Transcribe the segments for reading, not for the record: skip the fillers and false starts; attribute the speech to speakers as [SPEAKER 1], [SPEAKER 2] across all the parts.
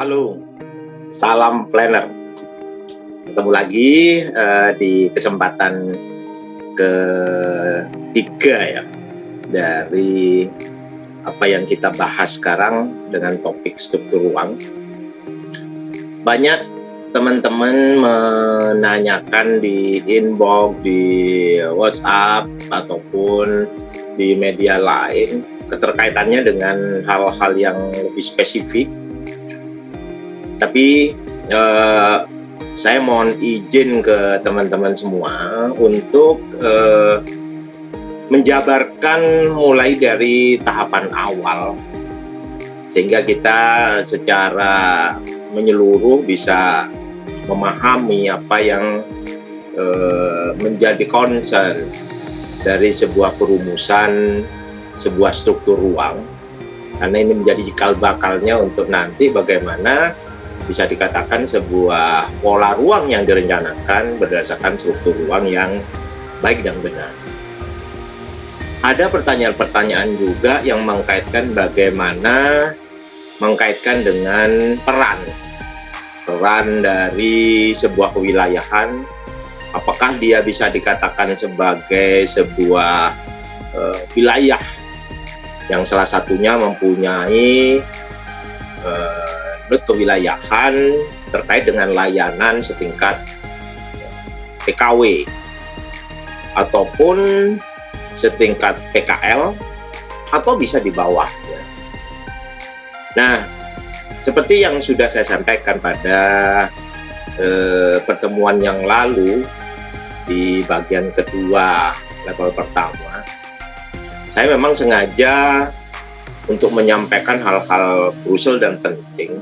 [SPEAKER 1] Halo, salam planner. Ketemu lagi di kesempatan ketiga ya dari apa yang kita bahas sekarang dengan topik struktur ruang. Banyak teman-teman menanyakan di inbox, di WhatsApp ataupun di media lain keterkaitannya dengan hal-hal yang lebih spesifik. Tapi saya mohon izin ke teman-teman semua untuk menjabarkan mulai dari tahapan awal sehingga kita secara menyeluruh bisa memahami apa yang menjadi concern dari sebuah perumusan sebuah struktur ruang, karena ini menjadi cikal bakalnya untuk nanti bagaimana bisa dikatakan sebuah pola ruang yang direncanakan berdasarkan struktur ruang yang baik dan benar. Ada pertanyaan-pertanyaan juga yang mengkaitkan bagaimana mengkaitkan dengan peran dari sebuah kewilayahan. Apakah dia bisa dikatakan sebagai sebuah wilayah yang salah satunya mempunyai kewilayahan terkait dengan layanan setingkat PKW ataupun setingkat PKL atau bisa di bawahnya. Nah, seperti yang sudah saya sampaikan pada pertemuan yang lalu di bagian kedua level pertama, saya memang sengaja untuk menyampaikan hal-hal krusial dan penting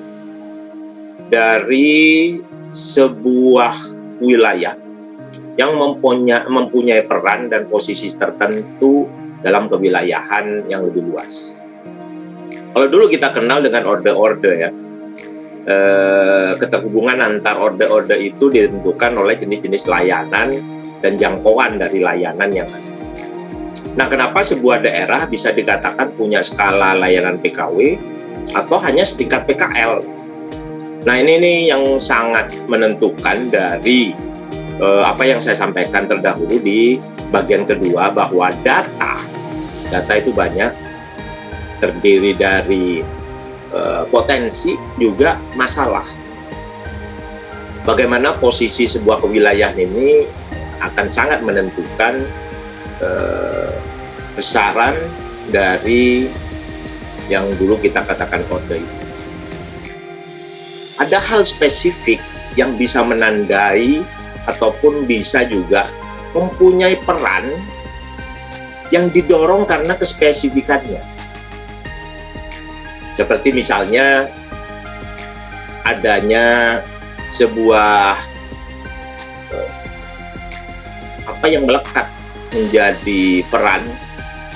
[SPEAKER 1] dari sebuah wilayah yang mempunyai peran dan posisi tertentu dalam kewilayahan yang lebih luas. Kalau dulu kita kenal dengan orde-orde ya, keterhubungan antar orde-orde itu ditentukan oleh jenis-jenis layanan dan jangkauan dari layanan yang ada. Nah, kenapa sebuah daerah bisa dikatakan punya skala layanan PKW atau hanya setingkat PKL? Nah, ini yang sangat menentukan dari apa yang saya sampaikan terdahulu di bagian kedua, bahwa data itu banyak, terdiri dari potensi juga masalah. Bagaimana posisi sebuah kewilayahan ini akan sangat menentukan besaran dari yang dulu kita katakan kode itu. Ada hal spesifik yang bisa menandai ataupun bisa juga mempunyai peran yang didorong karena kespesifikannya. Seperti misalnya adanya sebuah apa yang melekat menjadi peran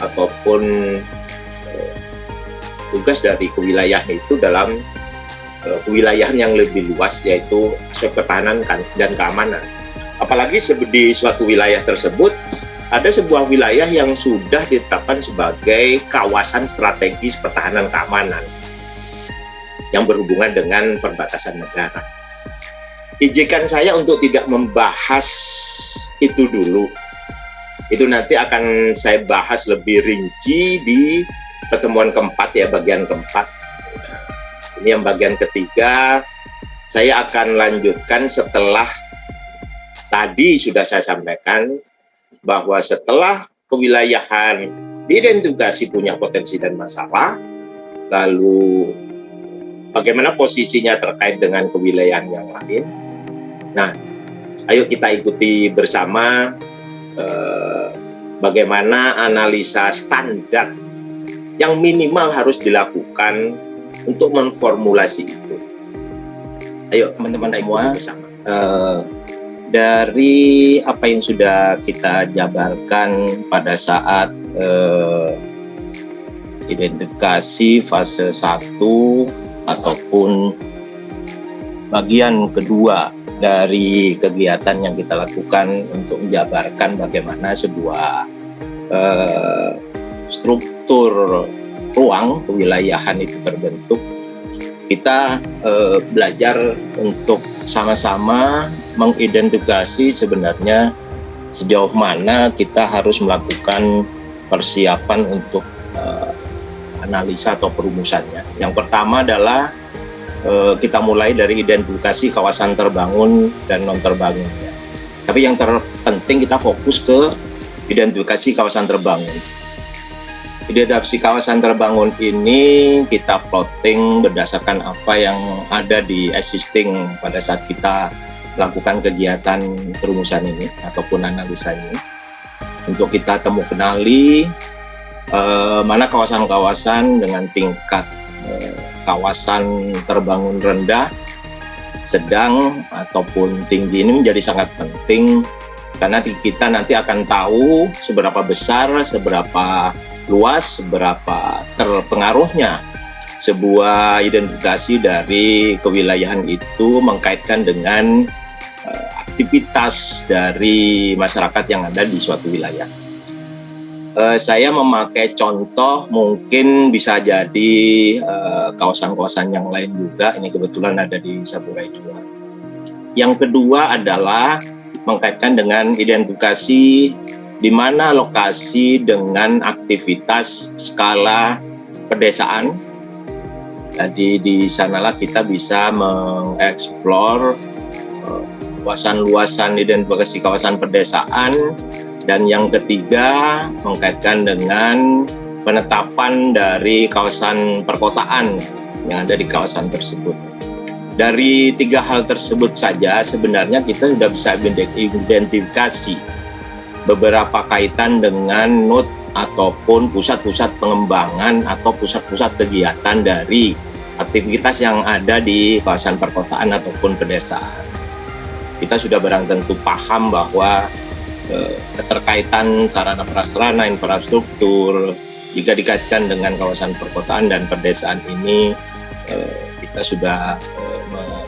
[SPEAKER 1] ataupun tugas dari kewilayahan itu dalam kewilayahan yang lebih luas, yaitu aspek pertahanan dan keamanan. Apalagi di suatu wilayah tersebut ada sebuah wilayah yang sudah ditetapkan sebagai kawasan strategis pertahanan keamanan yang berhubungan dengan perbatasan negara. Izinkan saya untuk tidak membahas itu dulu. Itu nanti akan saya bahas lebih rinci di pertemuan keempat ya, bagian keempat. Ini yang bagian ketiga, saya akan lanjutkan setelah tadi sudah saya sampaikan bahwa setelah kewilayahan diidentifikasi punya potensi dan masalah, lalu bagaimana posisinya terkait dengan kewilayahan yang lain. Nah, ayo kita ikuti bersama bagaimana analisa standar yang minimal harus dilakukan untuk menformulasi itu. Ayo teman-teman semua, dari apa yang sudah kita jabarkan pada saat identifikasi fase 1 ataupun bagian kedua dari kegiatan yang kita lakukan untuk menjabarkan bagaimana sebuah struktur ruang kewilayahan itu terbentuk. kita belajar untuk sama-sama mengidentifikasi sebenarnya sejauh mana kita harus melakukan persiapan untuk analisa atau perumusannya. Yang pertama adalah kita mulai dari identifikasi kawasan terbangun dan non terbangun. Tapi yang terpenting kita fokus ke identifikasi kawasan terbangun. Identifikasi kawasan terbangun ini kita plotting berdasarkan apa yang ada di existing pada saat kita melakukan kegiatan perumusan ini ataupun analisa ini. Untuk kita kenali mana kawasan-kawasan dengan tingkat kawasan terbangun rendah, sedang, ataupun tinggi ini menjadi sangat penting karena kita nanti akan tahu seberapa besar, seberapa luas, seberapa terpengaruhnya sebuah identifikasi dari kewilayahan itu mengkaitkan dengan aktivitas dari masyarakat yang ada di suatu wilayah. Saya memakai contoh mungkin bisa jadi kawasan-kawasan yang lain juga. Ini kebetulan ada di Saburai juga. Yang kedua adalah mengkaitkan dengan identifikasi di mana lokasi dengan aktivitas skala pedesaan. Jadi di sanalah kita bisa mengeksplor luasan-luasan identifikasi kawasan pedesaan. Dan yang ketiga mengkaitkan dengan penetapan dari kawasan perkotaan yang ada di kawasan tersebut. Dari tiga hal tersebut saja sebenarnya kita sudah bisa identifikasi beberapa kaitan dengan node ataupun pusat-pusat pengembangan atau pusat-pusat kegiatan dari aktivitas yang ada di kawasan perkotaan ataupun pedesaan. Kita sudah barang tentu paham bahwa keterkaitan sarana prasarana, infrastruktur jika dikaitkan dengan kawasan perkotaan dan pedesaan ini kita sudah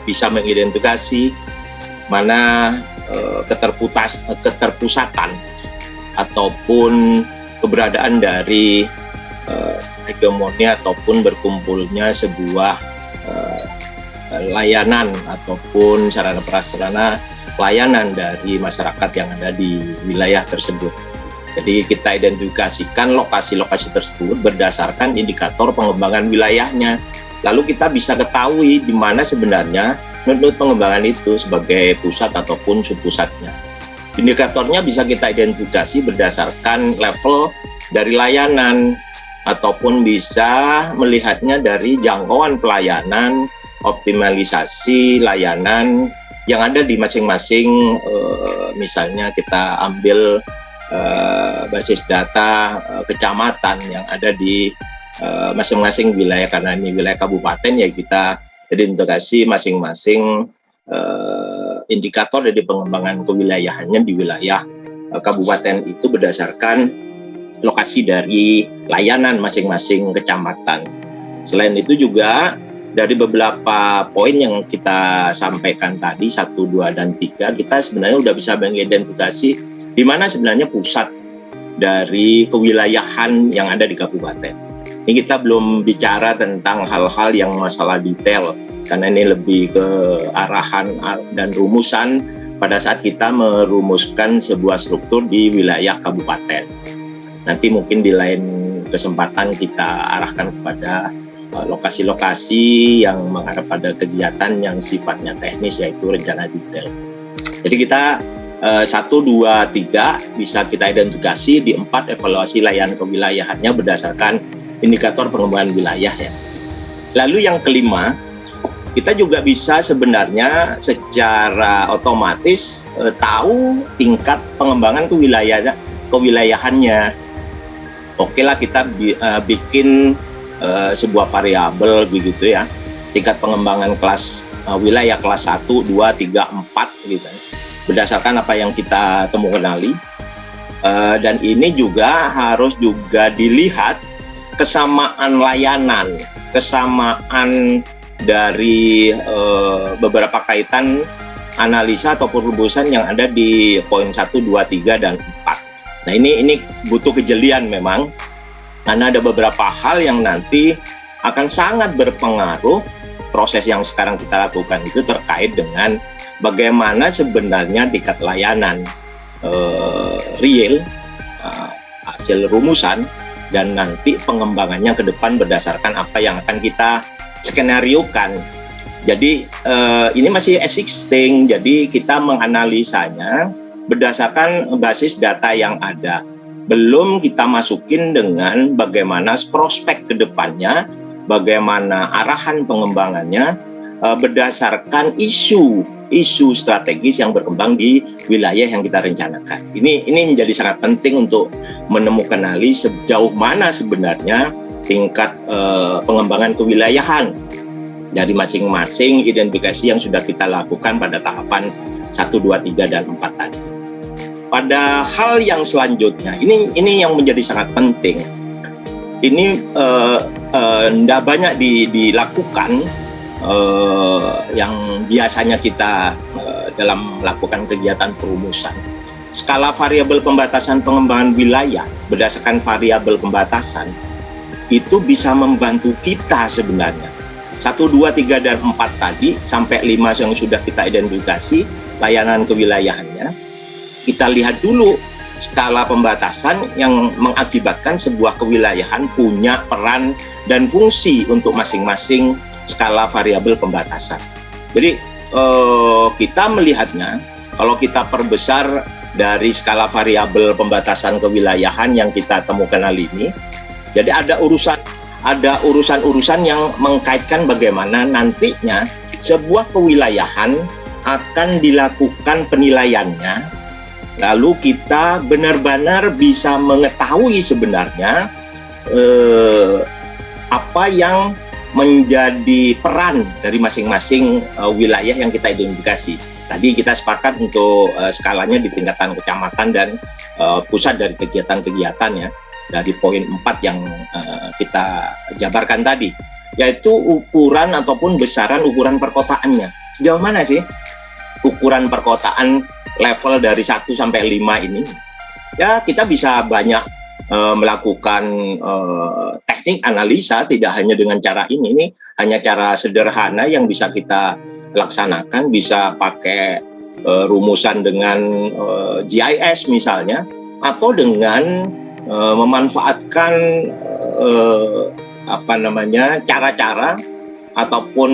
[SPEAKER 1] bisa mengidentifikasi mana keterpusatan ataupun keberadaan dari hegemoni ataupun berkumpulnya sebuah layanan ataupun sarana prasarana pelayanan dari masyarakat yang ada di wilayah tersebut. Jadi kita identifikasikan lokasi-lokasi tersebut berdasarkan indikator pengembangan wilayahnya. Lalu kita bisa ketahui di mana sebenarnya node pengembangan itu sebagai pusat ataupun subpusatnya. Indikatornya bisa kita identifikasi berdasarkan level dari layanan ataupun bisa melihatnya dari jangkauan pelayanan, optimalisasi layanan yang ada di masing-masing, misalnya kita ambil basis data kecamatan yang ada di masing-masing wilayah, karena ini wilayah kabupaten ya kita identifikasi masing-masing indikator dari pengembangan kewilayahannya di wilayah kabupaten itu berdasarkan lokasi dari layanan masing-masing kecamatan. Selain itu juga dari beberapa poin yang kita sampaikan tadi 1, 2, dan 3 kita sebenarnya sudah bisa mengidentifikasi di mana sebenarnya pusat dari kewilayahan yang ada di kabupaten. Ini kita belum bicara tentang hal-hal yang masalah detail karena ini lebih ke arahan dan rumusan pada saat kita merumuskan sebuah struktur di wilayah kabupaten. Nanti mungkin di lain kesempatan kita arahkan kepada lokasi-lokasi yang mengarah pada kegiatan yang sifatnya teknis, yaitu rencana detail. Jadi kita 1, 2, 3 bisa kita identifikasi di 4 evaluasi layanan kewilayahannya berdasarkan indikator pengembangan wilayah ya. Lalu yang kelima, kita juga bisa sebenarnya secara otomatis tahu tingkat pengembangan kewilayahannya. Oke lah kita bikin sebuah variabel begitu ya, tingkat pengembangan kelas wilayah kelas 1, 2, 3, 4 gitu berdasarkan apa yang kita kenali, dan ini juga harus juga dilihat kesamaan layanan, kesamaan dari beberapa kaitan analisa ataupun rumusan yang ada di poin 1, 2, 3, dan 4. Nah ini butuh kejelian memang, karena ada beberapa hal yang nanti akan sangat berpengaruh proses yang sekarang kita lakukan itu terkait dengan bagaimana sebenarnya tingkat layanan real, hasil rumusan, dan nanti pengembangannya ke depan berdasarkan apa yang akan kita skenariokan. Jadi ini masih existing, jadi kita menganalisanya berdasarkan basis data yang ada. Belum kita masukin dengan bagaimana prospek ke depannya, bagaimana arahan pengembangannya berdasarkan isu strategis yang berkembang di wilayah yang kita rencanakan. Ini menjadi sangat penting untuk menemukan sejauh mana sebenarnya tingkat pengembangan kewilayahan dari masing-masing identifikasi yang sudah kita lakukan pada tahapan 1, 2, 3, dan 4 tadi. Pada hal yang selanjutnya, ini yang menjadi sangat penting. Ini tidak banyak dilakukan yang biasanya kita dalam melakukan kegiatan perumusan. Skala variabel pembatasan pengembangan wilayah berdasarkan variabel pembatasan itu bisa membantu kita sebenarnya. 1, 2, 3, dan 4 tadi sampai 5 yang sudah kita identifikasi layanan kewilayahannya. Kita lihat dulu skala pembatasan yang mengakibatkan sebuah kewilayahan punya peran dan fungsi untuk masing-masing skala variabel pembatasan. Jadi kita melihatnya, kalau kita perbesar dari skala variabel pembatasan kewilayahan yang kita temukan kali ini, jadi ada urusan-urusan yang mengkaitkan bagaimana nantinya sebuah kewilayahan akan dilakukan penilaiannya. Lalu kita benar-benar bisa mengetahui sebenarnya apa yang menjadi peran dari masing-masing wilayah yang kita identifikasi. Tadi kita sepakat untuk skalanya di tingkatan kecamatan dan pusat dari kegiatan-kegiatan ya, dari poin 4 yang kita jabarkan tadi, yaitu ukuran ataupun besaran ukuran perkotaannya. Sejauh mana sih ukuran perkotaan level dari 1 sampai 5 ini? Ya, kita bisa banyak melakukan teknik analisa, tidak hanya dengan cara ini hanya cara sederhana yang bisa kita laksanakan, bisa pakai rumusan dengan GIS misalnya, atau dengan memanfaatkan cara-cara ataupun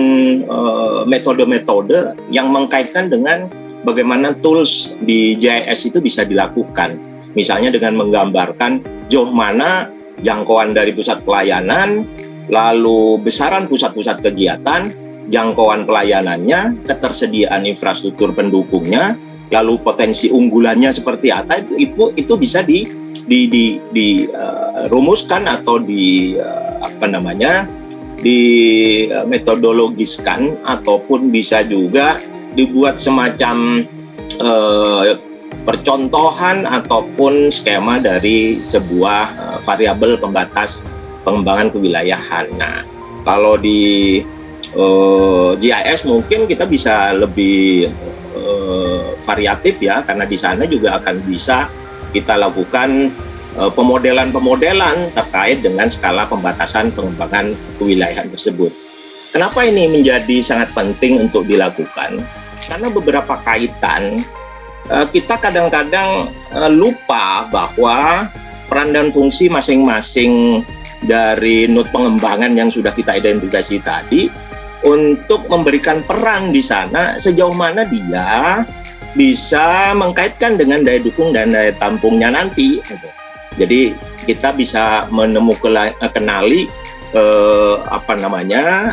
[SPEAKER 1] metode-metode yang mengkaitkan dengan bagaimana tools di GIS itu bisa dilakukan. Misalnya dengan menggambarkan jauh mana jangkauan dari pusat pelayanan, lalu besaran pusat-pusat kegiatan, jangkauan pelayanannya, ketersediaan infrastruktur pendukungnya, lalu potensi unggulannya seperti apa, itu bisa dirumuskan atau metodologiskan, ataupun bisa juga dibuat semacam percontohan ataupun skema dari sebuah variabel pembatas pengembangan kewilayahan. Nah, kalau di GIS mungkin kita bisa lebih variatif ya, karena di sana juga akan bisa kita lakukan pemodelan terkait dengan skala pembatasan pengembangan kewilayahan tersebut. Kenapa ini menjadi sangat penting untuk dilakukan? Karena beberapa kaitan kita kadang-kadang lupa bahwa peran dan fungsi masing-masing dari node pengembangan yang sudah kita identifikasi tadi untuk memberikan peran di sana, sejauh mana dia bisa mengkaitkan dengan daya dukung dan daya tampungnya nanti. Jadi kita bisa kenali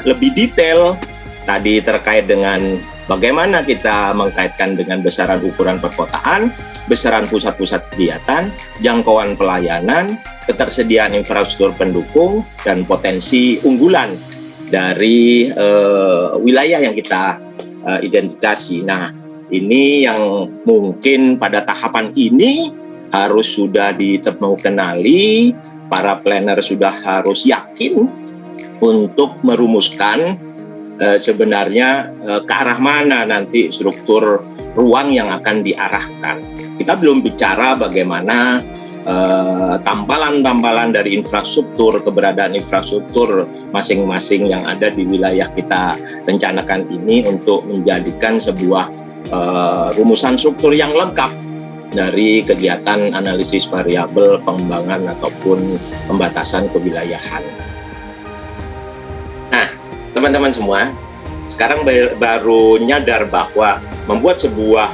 [SPEAKER 1] lebih detail tadi terkait dengan bagaimana kita mengkaitkan dengan besaran ukuran perkotaan, besaran pusat-pusat kegiatan, jangkauan pelayanan, ketersediaan infrastruktur pendukung, dan potensi unggulan dari wilayah yang kita identifikasi. Nah, ini yang mungkin pada tahapan ini harus sudah ditentukanali, para planner sudah harus yakin untuk merumuskan sebenarnya ke arah mana nanti struktur ruang yang akan diarahkan. Kita belum bicara bagaimana tampalan-tampalan dari infrastruktur, keberadaan infrastruktur masing-masing yang ada di wilayah kita rencanakan ini untuk menjadikan sebuah rumusan struktur yang lengkap dari kegiatan analisis variabel pengembangan ataupun pembatasan kewilayahan. Nah, teman-teman semua, sekarang baru nyadar bahwa membuat sebuah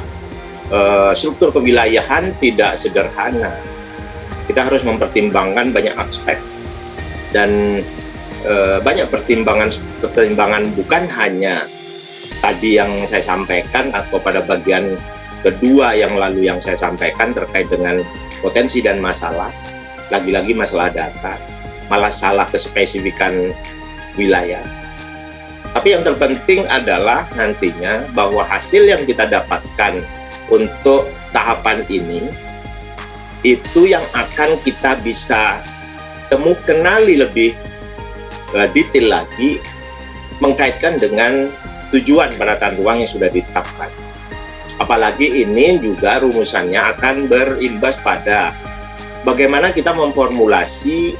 [SPEAKER 1] struktur kewilayahan tidak sederhana. Kita harus mempertimbangkan banyak aspek dan banyak pertimbangan bukan hanya tadi yang saya sampaikan atau pada bagian kedua yang lalu yang saya sampaikan terkait dengan potensi dan masalah, lagi-lagi masalah data, malah salah kespesifikan wilayah. Tapi yang terpenting adalah nantinya bahwa hasil yang kita dapatkan untuk tahapan ini itu yang akan kita bisa kenali lebih detail lagi mengkaitkan dengan tujuan penataan ruang yang sudah ditetapkan. Apalagi ini juga rumusannya akan berimbas pada bagaimana kita memformulasi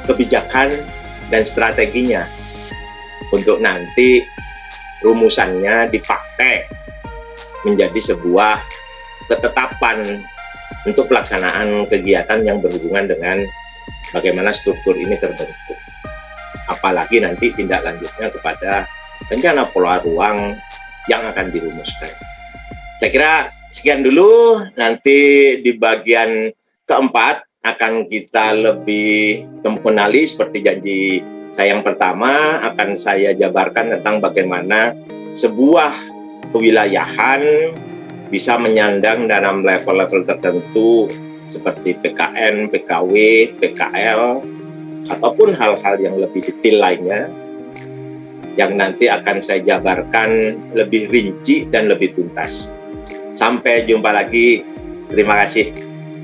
[SPEAKER 1] kebijakan dan strateginya untuk nanti rumusannya dipakai menjadi sebuah ketetapan untuk pelaksanaan kegiatan yang berhubungan dengan bagaimana struktur ini terbentuk. Apalagi nanti tindak lanjutnya kepada rencana pola ruang yang akan dirumuskan. Saya kira sekian dulu, nanti di bagian keempat akan kita lebih mengenali seperti janji saya yang pertama, akan saya jabarkan tentang bagaimana sebuah kewilayahan bisa menyandang dalam level-level tertentu seperti PKN, PKW, PKL, ataupun hal-hal yang lebih detail lainnya yang nanti akan saya jabarkan lebih rinci dan lebih tuntas. Sampai jumpa lagi. Terima kasih.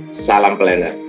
[SPEAKER 1] Salam planner.